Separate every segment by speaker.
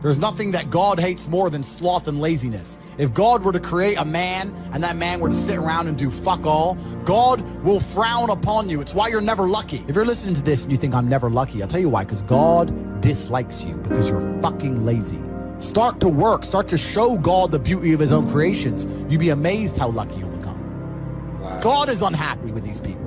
Speaker 1: There's nothing that God hates more than sloth and laziness. If God were to create a man and that man were to sit around and do fuck all, God will frown upon you. It's why you're never lucky. If you're listening to this and you think I'm never lucky, I'll tell you why, because God dislikes you because you're fucking lazy. Start to work. Start to show God the beauty of his own creations. You'd be amazed how lucky you'll become. Wow. God is unhappy with these people.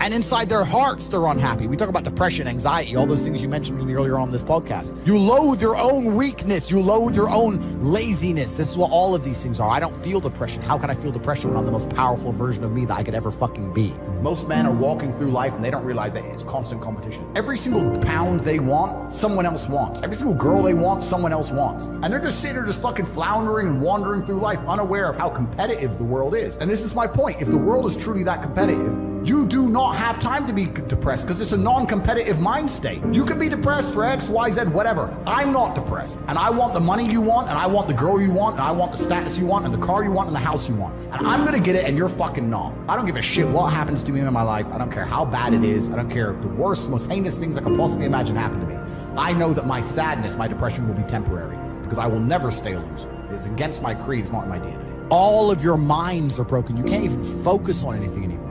Speaker 1: And inside their hearts, they're unhappy. We talk about depression, anxiety, all those things you mentioned really earlier on this podcast. You loathe your own weakness. You loathe your own laziness. This is what all of these things are. I don't feel depression. How can I feel depression when I'm the most powerful version of me that I could ever fucking be? Most men are walking through life and they don't realize that it's constant competition. Every single pound they want, someone else wants. Every single girl they want, someone else wants. And they're just sitting there just fucking floundering and wandering through life, unaware of how competitive the world is. And this is my point. If the world is truly that competitive, you do not have time to be depressed because it's a non-competitive mind state. You can be depressed for X, Y, Z, whatever. I'm not depressed. And I want the money you want, and I want the girl you want, and I want the status you want, and the car you want, and the house you want. And I'm gonna get it, and you're fucking not. I don't give a shit what happens to me in my life. I don't care how bad it is. I don't care if the worst, most heinous things I could possibly imagine happen to me. I know that my sadness, my depression will be temporary because I will never stay a loser. It's against my creed. It's not in my DNA. All of your minds are broken. You can't even focus on anything anymore.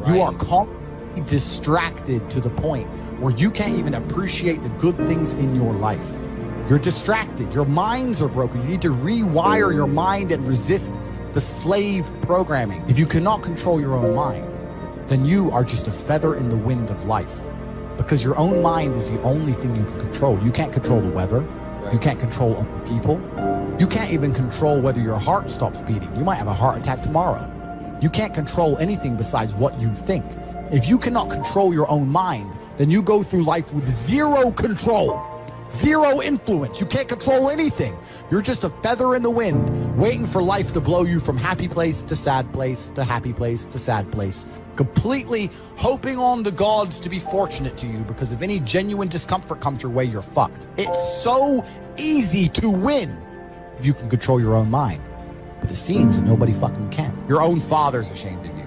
Speaker 1: You are constantly distracted to the point where you can't even appreciate the good things in your life. You're distracted. Your minds are broken. You need to rewire your mind and resist the slave programming. If you cannot control your own mind, then you are just a feather in the wind of life, because your own mind is the only thing you can control. You can't control the weather. You can't control other people. You can't even control whether your heart stops beating. You might have a heart attack tomorrow. You can't control anything besides what you think. If you cannot control your own mind, then you go through life with zero control, zero influence. You can't control anything. You're just a feather in the wind, waiting for life to blow you from happy place to sad place to happy place to sad place, completely hoping on the gods to be fortunate to you, because if any genuine discomfort comes your way, you're fucked. It's so easy to win if you can control your own mind. But it seems that nobody fucking can. Your own father's ashamed of you,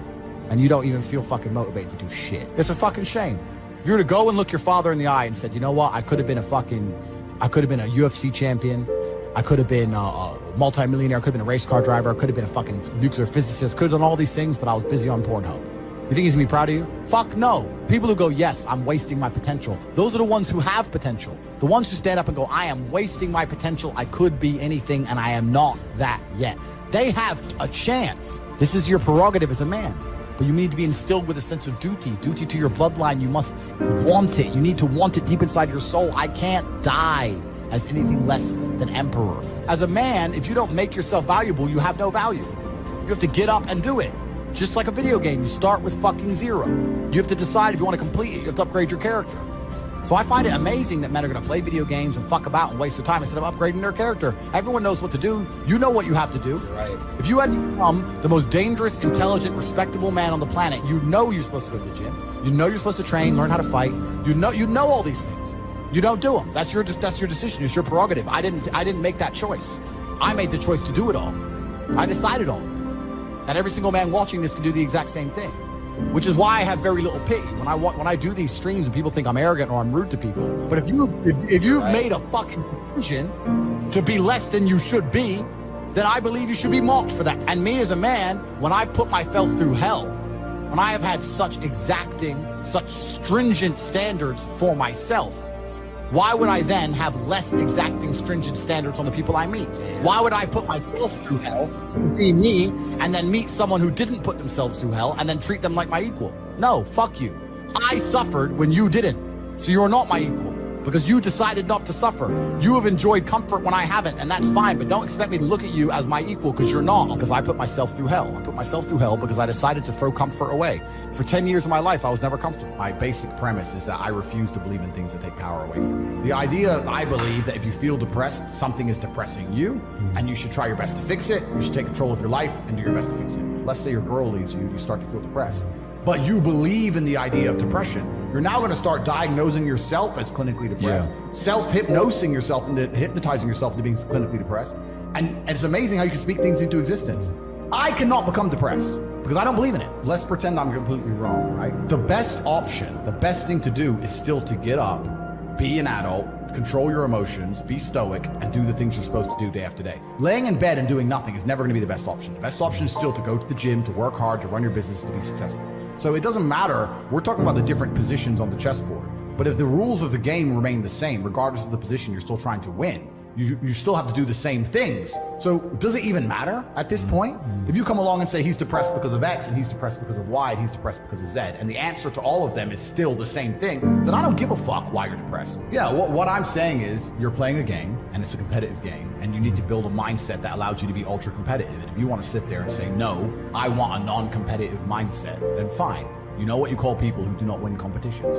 Speaker 1: and you don't even feel fucking motivated to do shit. It's a fucking shame. If you were to go and look your father in the eye and said, you know what, I could have been a UFC champion, I could have been a multi-millionaire, I could have been a race car driver, I could have been a fucking nuclear physicist, could have done all these things, but I was busy on Pornhub. You think he's gonna be proud of you? Fuck no. People who go, yes, I'm wasting my potential. Those are the ones who have potential. The ones who stand up and go, I am wasting my potential. I could be anything and I am not that yet. They have a chance. This is your prerogative as a man. But you need to be instilled with a sense of duty to your bloodline. You must want it. You need to want it deep inside your soul. I can't die as anything less than emperor. As a man, if you don't make yourself valuable, you have no value. You have to get up and do it. Just like a video game, you start with fucking zero. You have to decide if you want to complete it. You have to upgrade your character. So I find it amazing that men are going to play video games and fuck about and waste their time instead of upgrading their character. Everyone knows what to do. You know what you have to do. Right. If you had to become the most dangerous, intelligent, respectable man on the planet, you know you're supposed to go to the gym. You know you're supposed to train, learn how to fight. You know all these things. You don't do them. That's your decision. It's your prerogative. I didn't make that choice. I made the choice to do it all. I decided on it. And every single man watching this can do the exact same thing, which is why I have very little pity when I do these streams and people think I'm arrogant or I'm rude to people. But if you've made a fucking decision to be less than you should be, then I believe you should be mocked for that. And me as a man, when I put myself through hell, when I have had such exacting, such stringent standards for myself, why would I then have less exacting, stringent standards on the people I meet? Why would I put myself through hell, be me, and then meet someone who didn't put themselves through hell and then treat them like my equal? No, fuck you. I suffered when you didn't. So you're not my equal because you decided not to suffer. You have enjoyed comfort when I haven't, and that's fine, but don't expect me to look at you as my equal because you're not, because I put myself through hell. I put myself through hell because I decided to throw comfort away. For 10 years of my life, I was never comfortable. My basic premise is that I refuse to believe in things that take power away from you. The idea, I believe, that if you feel depressed, something is depressing you, and you should try your best to fix it. You should take control of your life and do your best to fix it. Let's say your girl leaves you, you start to feel depressed. But you believe in the idea of depression. You're now going to start diagnosing yourself as clinically depressed, self-hypnosing yourself into hypnotizing yourself into being clinically depressed. And it's amazing how you can speak things into existence. I cannot become depressed because I don't believe in it. Let's pretend I'm completely wrong, right? The best option, the best thing to do is still to get up be an adult, control your emotions, be stoic, and do the things you're supposed to do day after day. Laying in bed and doing nothing is never going to be the best option. The best option is still to go to the gym, to work hard, to run your business, to be successful. So it doesn't matter. We're talking about the different positions on the chessboard. But if the rules of the game remain the same, regardless of the position you're still trying to win, you still have to do the same things. So does it even matter at this point? If you come along and say he's depressed because of X and he's depressed because of Y and he's depressed because of Z, and the answer to all of them is still the same thing, then I don't give a fuck why you're depressed. Yeah, what I'm saying is you're playing a game and it's a competitive game, and you need to build a mindset that allows you to be ultra competitive. And if you want to sit there and say, no, I want a non-competitive mindset, then fine. You know what you call people who do not win competitions?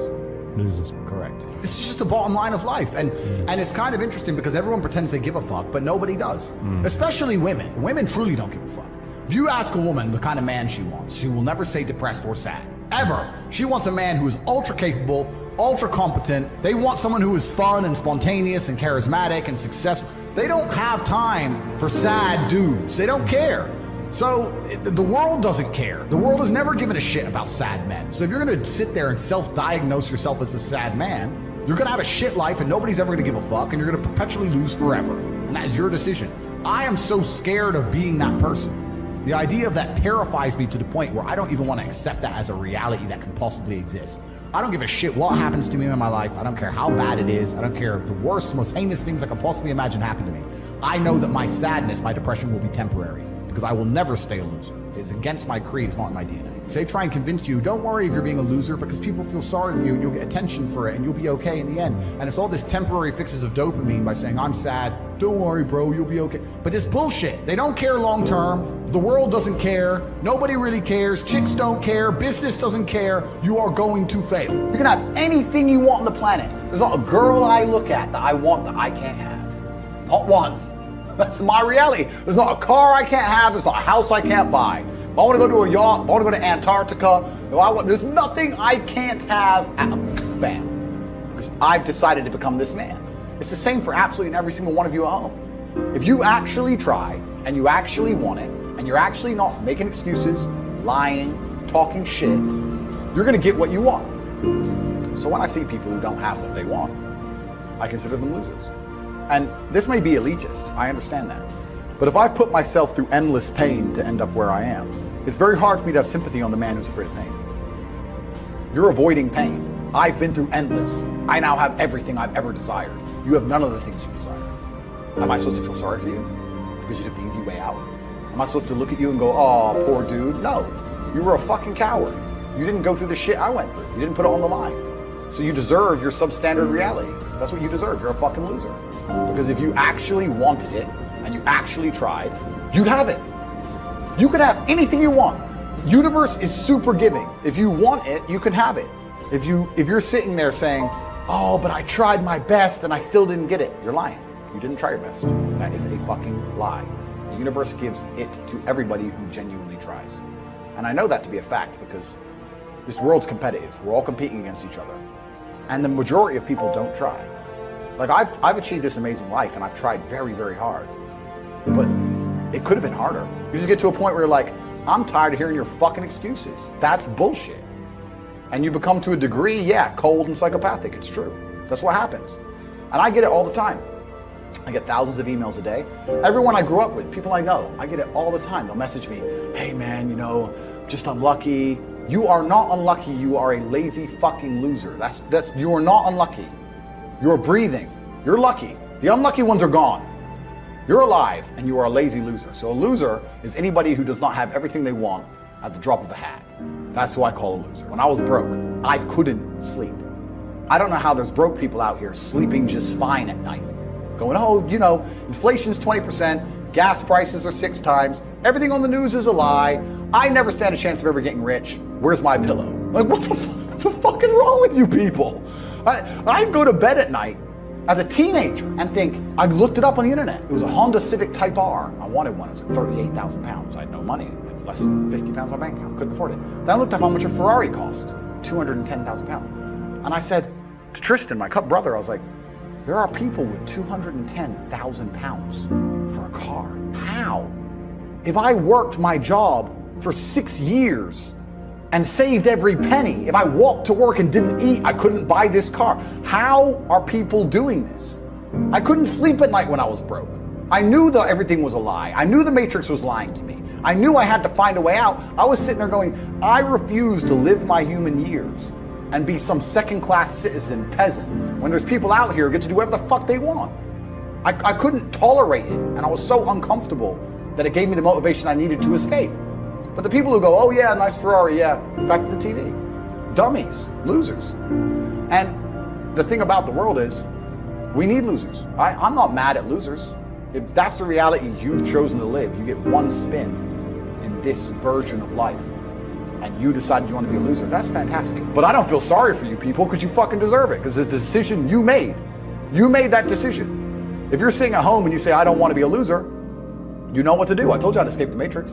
Speaker 2: Losers.
Speaker 1: Correct. This is just the bottom line of life. And it's kind of interesting because everyone pretends they give a fuck, but nobody does. Especially women. Women truly don't give a fuck. If you ask a woman the kind of man she wants, she will never say depressed or sad. Ever. She wants a man who is ultra capable, ultra competent. They want someone who is fun and spontaneous and charismatic and successful. They don't have time for sad dudes. They don't care. So the world doesn't care. The world has never given a shit about sad men. So if you're gonna sit there and self-diagnose yourself as a sad man, you're gonna have a shit life and nobody's ever gonna give a fuck, and you're gonna perpetually lose forever. And that is your decision. I am so scared of being that person. The idea of that terrifies me to the point where I don't even want to accept that as a reality that can possibly exist. I don't give a shit what happens to me in my life. I don't care how bad it is. I don't care if the worst, most heinous things I can possibly imagine happen to me. I know that my sadness, my depression will be temporary, because I will never stay a loser. It's against my creed, it's not in my DNA. They try and convince you, don't worry if you're being a loser, because people feel sorry for you and you'll get attention for it and you'll be okay in the end. And it's all this temporary fixes of dopamine by saying, I'm sad, don't worry bro, you'll be okay. But it's bullshit. They don't care long term. The world doesn't care. Nobody really cares. Chicks don't care. Business doesn't care. You are going to fail. You can have anything you want on the planet. There's not a girl I look at that I want that I can't have. Not one. That's my reality. There's not a car I can't have. There's not a house I can't buy. If I want to go to a yacht, if I want to go to Antarctica, there's nothing I can't have. Bam. Because I've decided to become this man. It's the same for absolutely every single one of you at home. If you actually try and you actually want it, and you're actually not making excuses, lying, talking shit, you're going to get what you want. So when I see people who don't have what they want, I consider them losers. And this may be elitist, I understand that. But if I put myself through endless pain to end up where I am, it's very hard for me to have sympathy on the man who's afraid of pain. You're avoiding pain. I've been through endless. I now have everything I've ever desired. You have none of the things you desire. Am I supposed to feel sorry for you because you took the easy way out? Am I supposed to look at you and go, oh, poor dude? No, you were a fucking coward. You didn't go through the shit I went through. You didn't put it on the line. So you deserve your substandard reality. That's what you deserve. You're a fucking loser. Because if you actually wanted it and you actually tried, you'd have it. You could have anything you want. Universe is super giving. If you want it, you can have it. If you're sitting there saying, oh, but I tried my best and I still didn't get it, you're lying. You didn't try your best. That is a fucking lie. The universe gives it to everybody who genuinely tries. And I know that to be a fact because this world's competitive. We're all competing against each other. And the majority of people don't try. Like I've achieved this amazing life and I've tried very, very hard. But it could have been harder. You just get to a point where you're like, I'm tired of hearing your fucking excuses. That's bullshit. And you become to a degree, yeah, cold and psychopathic. It's true. That's what happens. And I get it all the time. I get thousands of emails a day. Everyone I grew up with, people I know, I get it all the time. They'll message me, hey man, just unlucky. You are not unlucky. You are a lazy fucking loser. You are not unlucky. You're breathing. You're lucky. The unlucky ones are gone. You're alive and you are a lazy loser. So a loser is anybody who does not have everything they want at the drop of a hat. That's who I call a loser. When I was broke, I couldn't sleep. I don't know how there's broke people out here sleeping just fine at night. Going, oh, inflation's 20%, gas prices are 6 times, everything on the news is a lie, I never stand a chance of ever getting rich, where's my pillow? Like, what the fuck is wrong with you people? I'd go to bed at night as a teenager and think, I looked it up on the internet. It was a Honda Civic Type R. I wanted one. It was like 38,000 pounds. I had no money. It was less than 50 pounds on my bank account. Couldn't afford it. Then I looked up how much a Ferrari cost. 210,000 pounds. And I said to Tristan, my brother, I was like, there are people with 210,000 pounds for a car. How? If I worked my job for 6 years
Speaker 2: and saved every penny. If I walked to work and didn't eat, I couldn't buy this car. How are people doing this? I couldn't sleep at night when I was broke. I knew that everything was a lie. I knew the Matrix was lying to me. I knew I had to find a way out. I was sitting there going, I refuse to live my human years and be some second-class citizen peasant when there's people out here who get to do whatever the fuck they want. I couldn't tolerate it, and I was so uncomfortable that it gave me the motivation I needed to escape. But the people who go, oh yeah, nice Ferrari, yeah, back to the TV. Dummies, losers. And the thing about the world is, we need losers. I'm not mad at losers. If that's the reality you've chosen to live, you get one spin in this version of life, and you decided you want to be a loser, that's fantastic. But I don't feel sorry for you people, because you fucking deserve it, because it's a decision you made. You made that decision. If you're sitting at home and you say, I don't want to be a loser, you know what to do. I told you how to escape the Matrix.